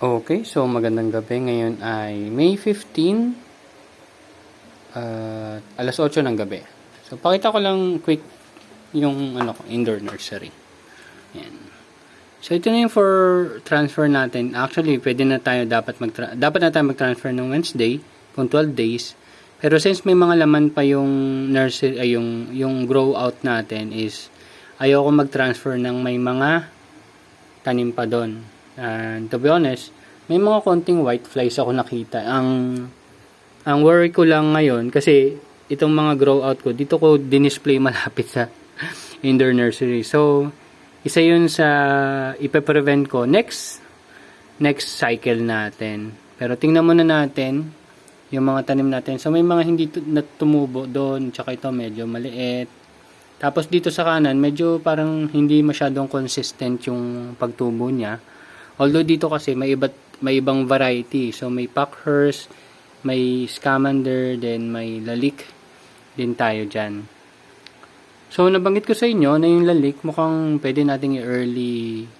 Okay, so magandang gabi. Ngayon ay May 15, alas 8 ng gabi. So pakita ko lang quick yung indoor nursery. Yan. So ito na yung for transfer natin. Actually, dapat na tayo mag-transfer ng Wednesday kung 12 days. Pero since may mga laman pa yung nursery ay yung grow out natin is ayoko mag-transfer ng may mga tanim pa doon. And to be honest, may mga konting white flies ako nakita. Ang worry ko lang ngayon kasi itong mga grow out ko dito ko dinisplay malapit sa indoor nursery. So isa yun sa ipe-prevent ko next cycle natin. Pero tingnan muna natin yung mga tanim natin. So may mga hindi tumubo doon, tsaka ito medyo maliit. Tapos dito sa kanan, medyo parang hindi masyadong consistent yung pagtubo niya. Although dito kasi may ibang variety. So may Packhurst, may Scamander, then may Lalique din tayo dyan. So nabanggit ko sa inyo na yung Lalique mukhang pwede nating i-early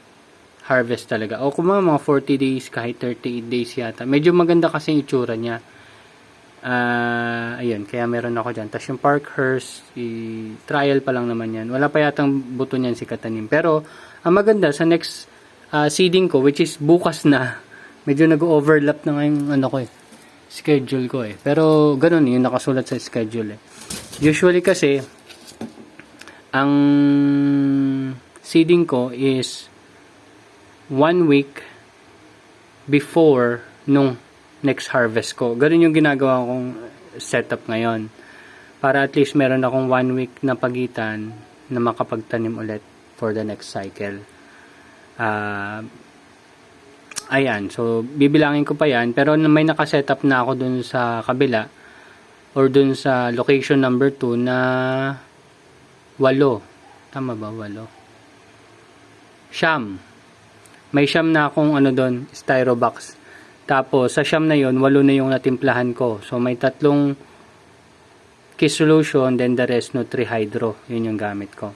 harvest talaga. O kung mga 40 days, kahit 38 days yata. Medyo maganda kasi yung itsura niya. Ayun, kaya meron ako dyan. Tapos yung Parkhurst, trial pa lang naman yan. Wala pa yatang buto niyan si Katanim. Pero, ang maganda sa next seeding ko, which is bukas na, medyo nag-overlap na ngayong schedule ko eh. Pero, ganun yung nakasulat sa schedule eh. Usually kasi, ang seeding ko is 1 week before nung next harvest ko. Ganun yung ginagawa kong setup ngayon. Para at least meron akong 1 week na pagitan na makapagtanim ulit for the next cycle. Ayan. So, bibilangin ko pa yan. Pero may nakasetup na ako dun sa kabila or dun sa location number 2 na 8. Tama ba? 8. Siyam. May siyam na akong dun, styro box. Tapos, sa siyam na yon 8 na yung natimplahan ko. So, may 3 Kiss solution, then the rest Nutri-Hydro. Yun yung gamit ko.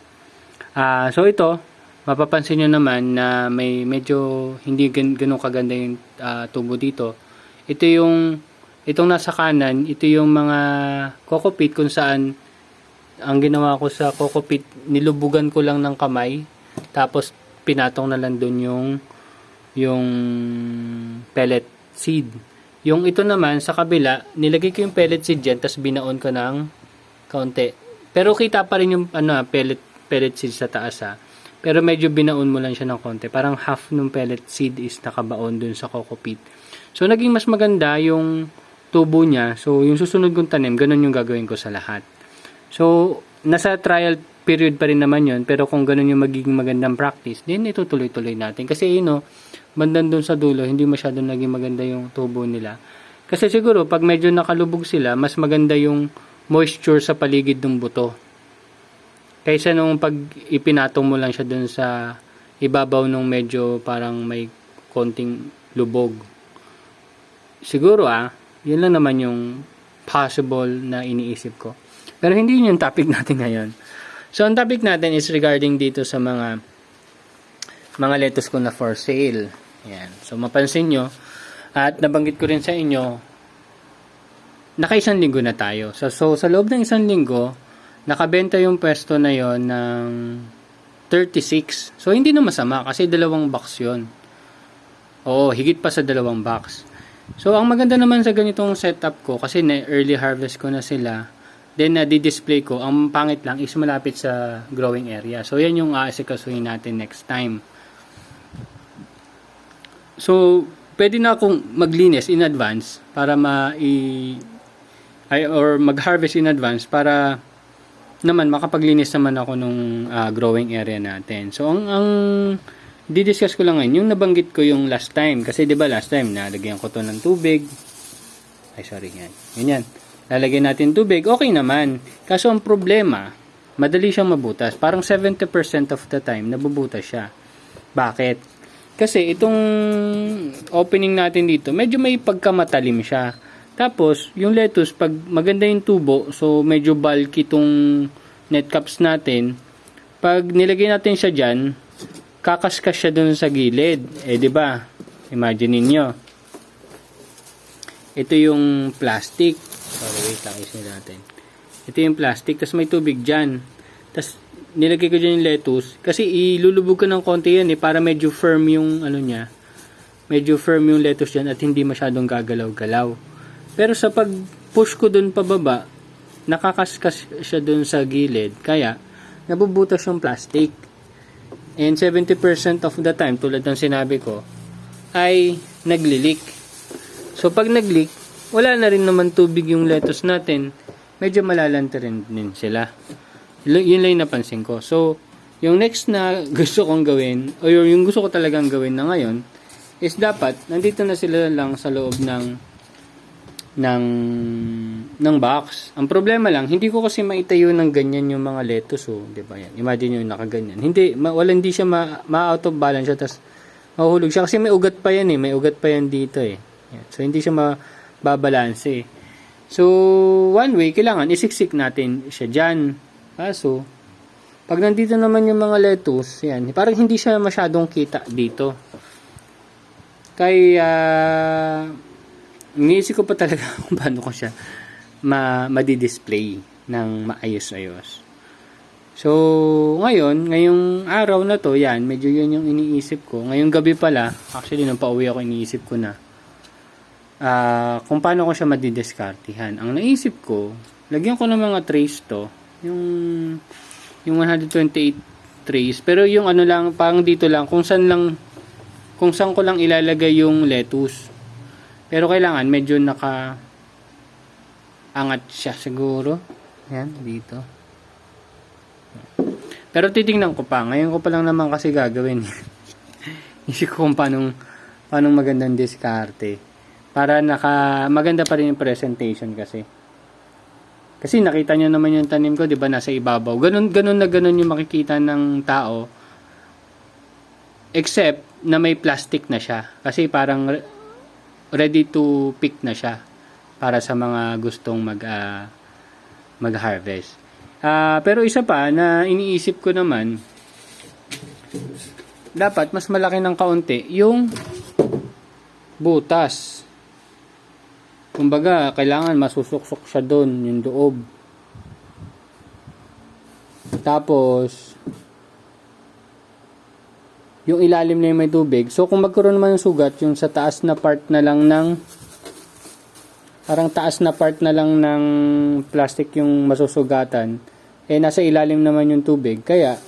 So, ito, mapapansin nyo naman na may medyo hindi ganun kaganda yung tubo dito. Itong nasa kanan, ito yung mga coco peat kung saan ang ginawa ko sa coco peat, nilubugan ko lang ng kamay. Tapos, pinatong na lang dun yung pellet seed. Yung ito naman sa kabila, nilagay ko yung pellet seed dyan, tapos binaon ko ng kaunti. Pero kita pa rin yung pellet seed sa taas ha. Pero medyo binaon mo lang siya ng kaunti. Parang half ng pellet seed is nakabaon dun sa coco peat. So naging mas maganda yung tubo niya. So yung susunod kong tanim, ganun yung gagawin ko sa lahat. So nasa trial period pa rin naman yun. Pero kung ganun yung magiging magandang practice, then itutuloy-tuloy natin. Kasi bandan doon sa dulo, hindi masyadong naging maganda yung tubo nila. Kasi siguro, pag medyo nakalubog sila, mas maganda yung moisture sa paligid ng buto. Kaysa nung pag ipinatong mo lang siya doon sa ibabaw nung medyo parang may konting lubog. Siguro yun lang naman yung possible na iniisip ko. Pero hindi yun yung topic natin ngayon. So, ang topic natin is regarding dito sa mga lettuce ko na for sale. Yan. So, mapansin nyo, at nabanggit ko rin sa inyo, naka-1 linggo na tayo. So, sa loob ng 1 linggo, nakabenta yung pwesto na yon ng 36. So, hindi na masama kasi 2 box yon. Oo, higit pa sa 2 box. So, ang maganda naman sa ganitong setup ko, kasi na-early harvest ko na sila, then di-display ko, ang pangit lang is malapit sa growing area. So, yan yung aasikasuhin natin next time. So, pwede na akong maglinis in advance para mag-harvest in advance para naman makapaglinis naman ako nung growing area natin. So, ang di-discuss ko lang ngayon, yung nabanggit ko yung last time. Kasi 'di ba last time, nalagyan ko to ng tubig. Ay, sorry yan. Ganyan. Lalagyan natin tubig, okay naman. Kaso ang problema, madali siyang mabutas. Parang 70% of the time, nabubutas siya. Bakit? Kasi itong opening natin dito, medyo may pagkamatalim siya. Tapos, yung lettuce, pag maganda yung tubo, so medyo bulky itong net caps natin, pag nilagay natin siya dyan, kakaskas siya dun sa gilid. Eh, di ba? Imagine niyo. Ito yung plastic. Sorry, wait lang, isin natin. Ito yung plastic, tapos may tubig dyan. Tapos, nilagay ko dyan yung lettuce. Kasi, ilulubog ko ng konti yan para medyo firm yung, ano niya. Medyo firm yung lettuce dyan at hindi masyadong gagalaw-galaw. Pero sa pag-push ko dun pababa, nakakaskas siya dun sa gilid. Kaya, nabubutas yung plastic. And 70% of the time, tulad ng sinabi ko, ay nagli-leak. So, pag nag-leak, wala na rin naman tubig yung lettuce natin. Medyo malalanta rin din sila. Yun lang yung napansin ko. So, yung next na gusto kong gawin, o yung gusto ko talagang gawin na ngayon, is dapat, nandito na sila lang sa loob ng box. Ang problema lang, hindi ko kasi maitayo ng ganyan yung mga lettuce. Oh, di ba yan? Imagine yung nakaganyan. Hindi siya ma-out of balance siya, tapos mahuhulog siya. Kasi may ugat pa yan eh. May ugat pa yan dito eh. So, hindi siya mababalanse. So, one way, kailangan isiksik natin siya dyan. Kaso, pag nandito naman yung mga lettuce, yan, parang hindi siya masyadong kita dito. Kaya, iniisip ko pa talaga kung paano ko siya madi-display ng maayos-ayos. So, ngayong araw na to, yan, medyo yun yung iniisip ko. Ngayong gabi pala, actually, nung pauwi ako, iniisip ko na, kung paano ko siya madidiskartihan. Ang naisip ko, lagyan ko ng mga trays to, yung 128 trays, pero yung ano lang, parang dito lang, kung saan ko lang ilalagay yung lettuce. Pero kailangan medyo angat siya siguro. Yan, dito. Pero titingnan ko pa. Ngayon ko pa lang naman kasi gagawin. Isip ko kung paano magandang diskarte. Para maganda pa rin yung presentation kasi. Kasi nakita nyo naman yung tanim ko, di ba, nasa ibabaw. Ganun yung makikita ng tao. Except na may plastic na siya. Kasi parang ready to pick na siya para sa mga gustong mag-harvest. Pero isa pa na iniisip ko naman, dapat mas malaki ng kaunti yung butas. Kumbaga, kailangan masusuksok siya doon, yung loob. Tapos, yung ilalim na yung may tubig. So, kung magkaroon naman ng sugat, yung sa taas na part na lang parang taas na part na lang ng plastic yung masusugatan, nasa ilalim naman yung tubig. Kaya,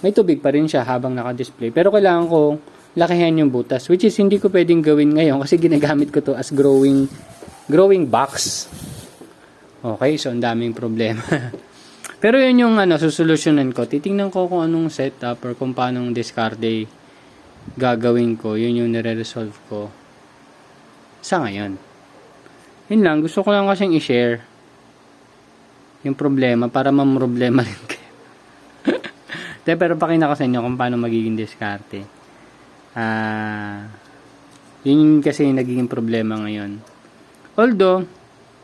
may tubig pa rin siya habang naka-display. Pero kailangan ko lakihan yung butas, which is hindi ko pwedeng gawin ngayon kasi ginagamit ko to as growing box. Okay, so ang daming problema. Pero yun yung susolusyonan ko. Titingnan ko kung anong setup or kung paano discarte gagawin ko. Yun yung nire-resolve ko sa ngayon. Yun lang, gusto ko lang kasing i-share yung problema para mamroblema rin kayo. Pero pakina ko sa inyo kung paano magiging diskarte. Yun kasi yung nagiging problema ngayon. Although,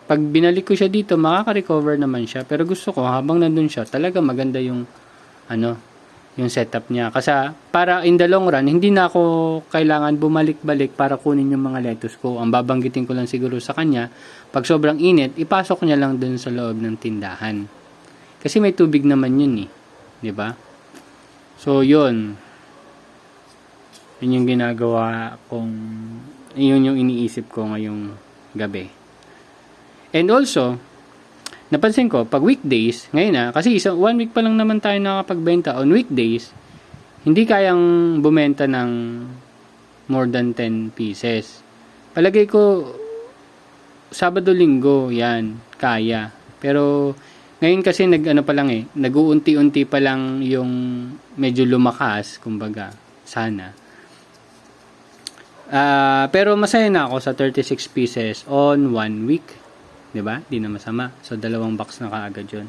pag binalik ko siya dito, makaka-recover naman siya. Pero gusto ko, habang nandun siya, talaga maganda yung yung setup niya. Kasi para in the long run, hindi na ako kailangan bumalik-balik para kunin yung mga lettuce ko. Ang babanggitin ko lang siguro sa kanya, pag sobrang init, ipasok niya lang dun sa loob ng tindahan. Kasi may tubig naman yun eh. 'Di ba? So, yun. Yun yung ginagawa yun yung iniisip ko ngayong gabi. And also, napansin ko, pag weekdays, ngayon kasi 1 week pa lang naman tayo nakapagbenta. On weekdays, hindi kayang bumenta ng more than 10 pieces. Palagay ko, Sabado-Linggo, yan, kaya. Pero, ngayon kasi nag-uunti-unti pa lang yung medyo lumakas, kumbaga, sana. Pero masaya na ako sa 36 pieces on 1 week. 'Di ba? Di na masama. So, 2 box na kaagad yun.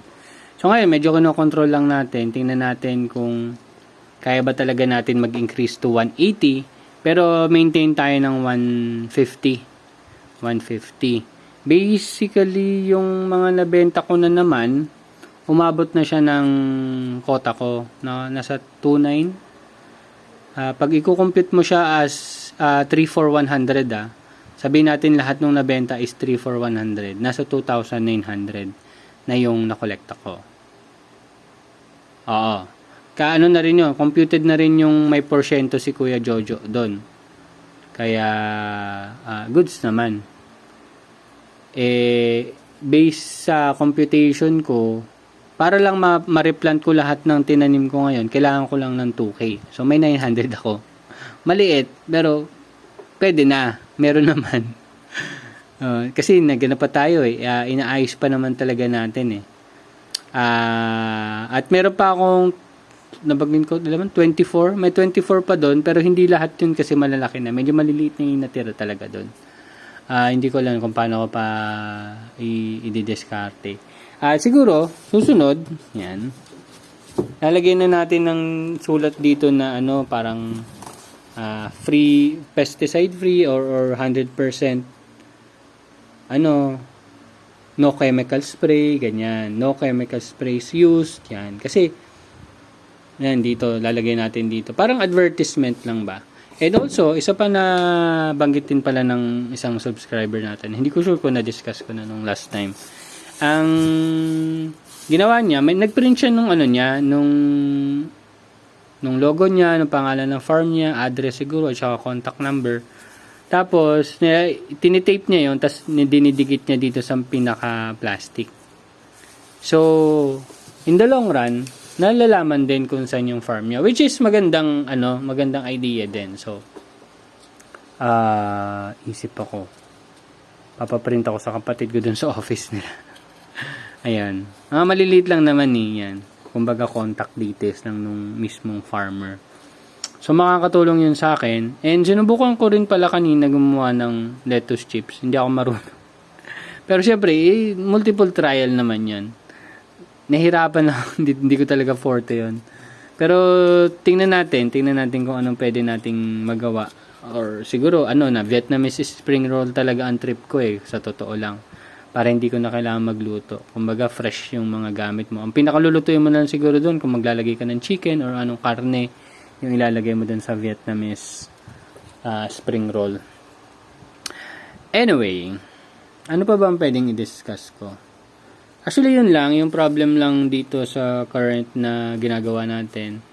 So, ngayon, medyo kino-control lang natin. Tingnan natin kung kaya ba talaga natin mag-increase to 180. Pero, maintain tayo ng 150. Basically, yung mga nabenta ko na naman, umabot na siya ng quota ko. Nasa 2.9. Pag i-compute mo siya as 3,4,100 Sabihin natin lahat nung nabenta is 3,4,100. Nasa 2,900 na yung nakolekta ko. Oo. Kaano na rin yun, computed na rin yung may porsyento si Kuya Jojo doon. Kaya, goods naman. Based sa computation ko, para lang ma-replant ko lahat ng tinanim ko ngayon, kailangan ko lang ng 2K. So, may 900 ako. Maliit, pero pwede na. Meron naman. Kasi nagana pa tayo inaayos pa naman talaga natin at meron pa akong nabagin ko, 24. May 24 pa doon, pero hindi lahat yun kasi malalaki na. Medyo maliliit na yung natira talaga doon. Hindi ko alam kung paano ko pa i-discarte. Siguro, susunod, yan. Lalagyan na natin ng sulat dito na parang free, pesticide free or 100% no chemical spray, ganyan. No chemical sprays used, yan. Kasi, yan, dito, lalagay natin dito. Parang advertisement lang ba? And also, isa pa na banggitin pala ng isang subscriber natin. Hindi ko sure kung na-discuss ko na nung last time. Ang ginawa niya, nag-print siya nung nung logo niya, nung pangalan ng farm niya, address siguro, at saka contact number. Tapos, tinitape niya yun, tapos dinidikit niya dito sa pinaka-plastic. So, in the long run, nalalaman din kung saan yung farm niya, which is magandang idea din. So, isip ako, papaprint ako sa kapatid ko dun sa office nila. Ayan, maliliit lang naman yan. Kumbaga contact details lang nung mismong farmer. So makakatulong yun sa akin. And sinubukan ko rin pala kanina gumawa ng lettuce chips. Hindi ako marunong. Pero syempre, multiple trial naman yun. Nahirapan ako. Hindi ko talaga forte yun. Pero tingnan natin kung anong pwede nating magawa. Or siguro, Vietnamese spring roll talaga ang trip ko sa totoo lang. Para hindi ko na kailangan magluto. Kumbaga, fresh yung mga gamit mo. Ang pinakalulutuin mo na lang siguro doon kung maglalagay ka ng chicken or anong karne yung ilalagay mo doon sa Vietnamese spring roll. Anyway, ano pa ba ang pwedeng i-discuss ko? Actually, yun lang. Yung problem lang dito sa current na ginagawa natin.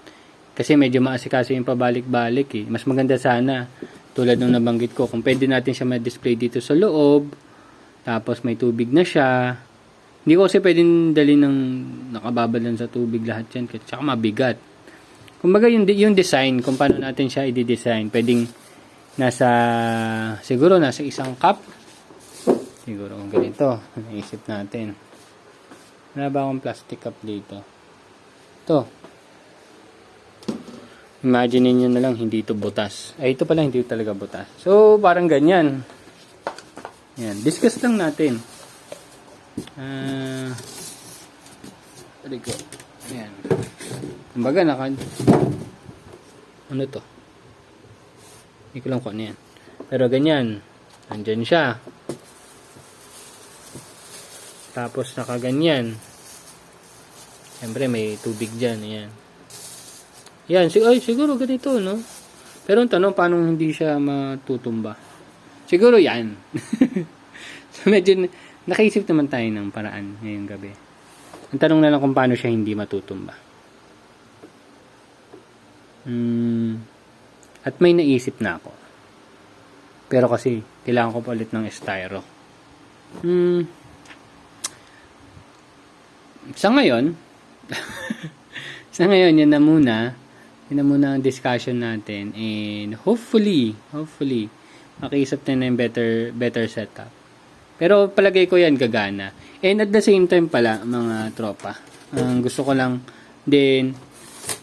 Kasi medyo maasikaso yung pabalik-balik Mas maganda sana, tulad nung nabanggit ko, kung pwede natin siya ma-display dito sa loob. Tapos may tubig na siya. Hindi ko kasi pwedeng dali ng nakababalan sa tubig lahat yan. Tsaka mabigat. Kumbaga yung design, kung paano natin siya i-design. Pwedeng siguro nasa isang cup. Siguro kung ganito. Naisip natin. Wala ba akong plastic cup dito? Ito. Imagine niyo na lang hindi ito butas. Ito pala hindi talaga butas. So parang ganyan. Yan, discuss lang natin. Yan. Kumbaga ano to? Hindi ko lang kung ano yan. Pero ganyan. Nandyan siya. Tapos nakaganyan. Siyempre may tubig dyan. Ayan. Yan. Siguro ganito, no? Pero ang tanong, paano hindi siya matutumba? Siguro yan. So medyo nakaisip naman tayo ng paraan ngayong gabi. Ang tanong na lang kung paano siya hindi matutumba. At may naisip na ako. Pero kasi kailangan ko pa ulit ng styro. Sa ngayon, yun na muna ang discussion natin, and hopefully makiisip tayo ng better setup. Pero palagay ko yan gagana. And at the same time pala, mga tropa, gusto ko lang din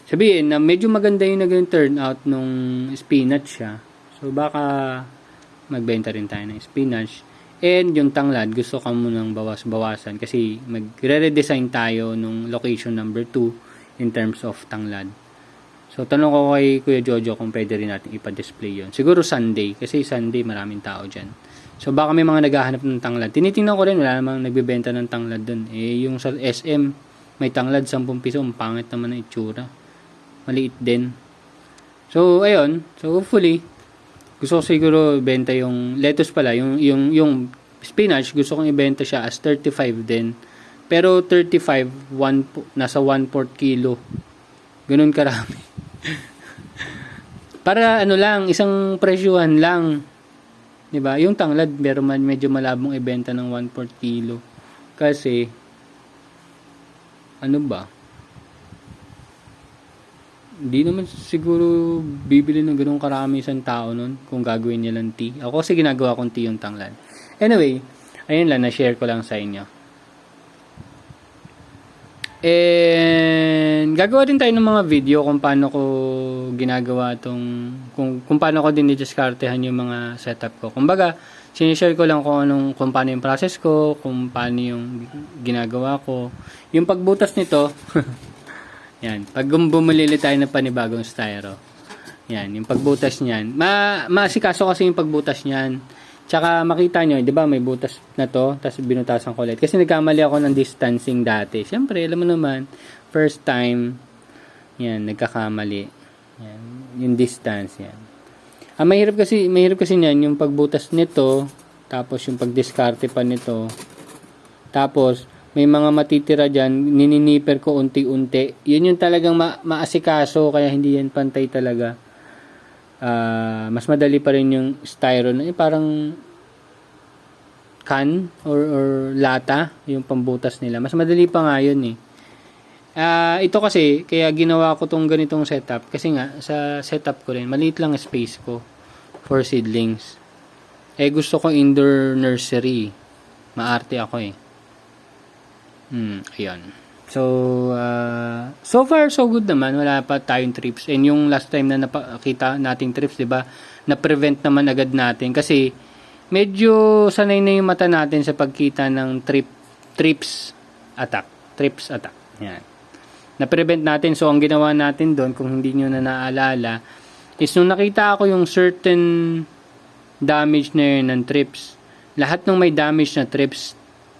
sabihin na medyo maganda yung naging turnout nung spinach siya. So baka magbenta rin tayo ng spinach. And yung tanglad, gusto ko munang bawas-bawasan kasi magre-redesign tayo nung location number 2 in terms of tanglad. So, tanong ko kay Kuya Jojo kung pwede rin natin ipa-display yun. Siguro Sunday, kasi Sunday maraming tao dyan. So, baka may mga naghahanap ng tanglad. Tinitingnan ko rin, wala namang nagbibenta ng tanglad dun. Yung sa SM, may tanglad, 10 piso, ang pangit naman ang itsura. Maliit din. So, ayun. So, hopefully, Gusto ko siguro ibenta yung lettuce pala, yung spinach, gusto kong ibenta siya as 35 din. Pero 35, nasa 1/4 kilo. Ganun karami. Para ano lang, isang presyuhan lang. 'Di ba? Yung tanglad, pero medyo malabong ibenta ng 1/4 kilo. Kasi ano ba? Hindi naman siguro bibili ng ganung karami isang tao nun kung gagawin niya lang tea. Ako kasi ginagawa kong tea yung tanglad. Anyway, ayun lang, na-share ko lang sa inyo. And gagawa din tayo ng mga video kung paano ko ginagawa kung paano ko din i-discartehan yung mga setup ko. Kumbaga, sinishare ko lang kung paano yung process ko, kung paano yung ginagawa ko. Yung pagbutas nito, yan, pag bumili tayo ng panibagong styro. Yan, yung pagbutas niyan. Maasikaso kasi yung pagbutas niyan. Tsaka makita nyo, di ba may butas na to, tapos binutasan ko ulit. Kasi nagkamali ako ng distancing dati. Siyempre, alam mo naman, first time, yan, nagkakamali. Yan, yung distance, yan. Mahirap kasi niyan, yung pagbutas nito, tapos yung pagdiskarte pa nito, tapos, may mga matitira dyan, nininiper ko unti-unti. Yun yung talagang maasikaso, kaya hindi yan pantay talaga. Mas madali pa rin yung styro na parang can or lata, yung pambutas nila. Mas madali pa nga yun eh. Ito kasi, kaya ginawa ko tong ganitong setup. Kasi nga, sa setup ko rin, maliit lang space ko for seedlings. Gusto ko indoor nursery. Maarte ako eh. Ayun. So far so good naman, wala pa tayong trips. And yung last time na nakita nating trips, 'di ba? Na-prevent naman agad natin kasi medyo sanay na yung mata natin sa pagkita ng trips attack. Yan. Na-prevent natin. So ang ginawa natin doon, kung hindi niyo na naalala, is nung nakita ako yung certain damage na yun ng trips, lahat ng may damage na trips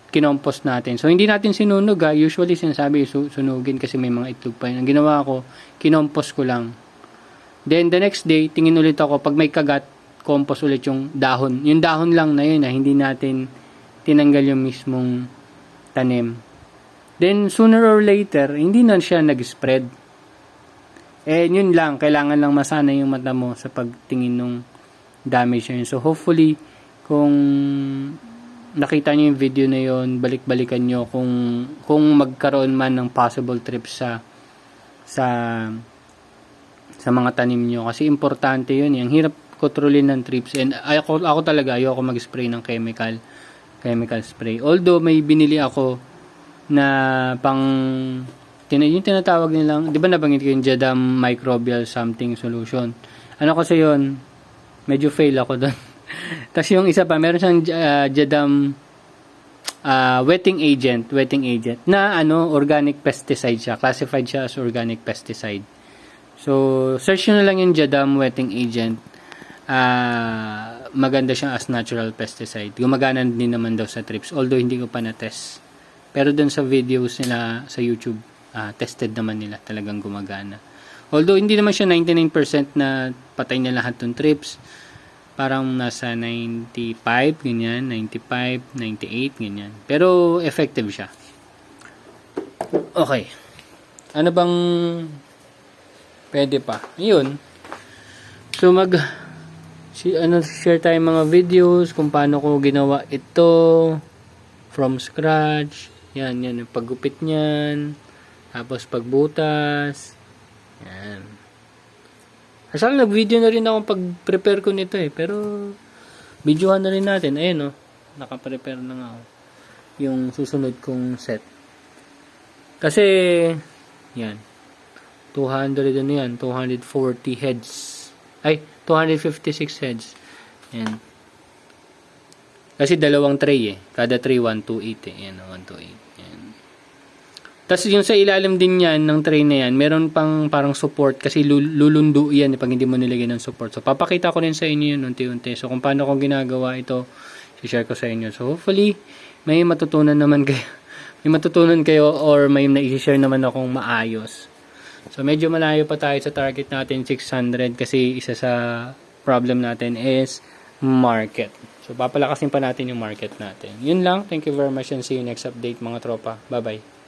kinompost natin. So, hindi natin sinunog Usually, sinasabi sunugin kasi may mga itlog pa yun. Ang ginawa ko, kinompost ko lang. Then, the next day, tingin ulit ako. Pag may kagat, compost ulit yung dahon. Yung dahon lang na yun hindi natin tinanggal yung mismong tanim. Then, sooner or later, hindi na siya nag-spread. Yun lang. Kailangan lang masana yung mata mo sa pagtingin ng damage yun. So, hopefully, kung nakita nyo yung video na yon, balik-balikan nyo kung magkaroon man ng possible trips sa mga tanim nyo, kasi importante yun. Ang hirap kontrolin ng trips, and ako talaga ayoko mag-spray ng chemical spray. Although may binili ako na yung tinatawag nilang, di ba nabanggit ko yung Jadam microbial something solution. Ano kasi yun, medyo fail ako doon. Tapos yung isa pa, meron siyang Jadam wetting agent na organic pesticide siya. Classified siya as organic pesticide. So, search nyo na lang yung Jadam wetting agent. Maganda siya as natural pesticide. Gumagana din naman daw sa trips. Although hindi ko pa na-test. Pero dun sa videos nila sa YouTube, tested naman nila. Talagang gumagana. Although hindi naman siya 99% na patay na lahat ng trips. Parang nasa 95, ganyan, 95, 98, ganyan. Pero effective siya. Okay. Ano bang pwede pa? Yun. So share tayo mga videos kung paano ko ginawa ito from scratch. Yan, yung paggupit niyan. Tapos pagbutas. Yan. Asal nag-video na rin ako pag-prepare ko nito pero videohan na rin natin. Ayun naka-prepare na nga ako yung susunod kong set. Kasi yan 240 heads. Ay, 256 heads. Yan. Kasi dalawang tray Kada tray 128 Yan, 128. Tapos yung sa ilalim din yan, ng tray na yan, meron pang parang support kasi lulundo yan pag hindi mo nilagyan ng support. So, papakita ko rin sa inyo yun unti-unti. So, kung paano ko ginagawa ito, i-share ko sa inyo. So, hopefully, may matutunan kayo or may na-i-share naman akong maayos. So, medyo malayo pa tayo sa target natin, 600 kasi isa sa problem natin is market. So, papalakasin pa natin yung market natin. Yun lang. Thank you very much and see you next update mga tropa. Bye-bye.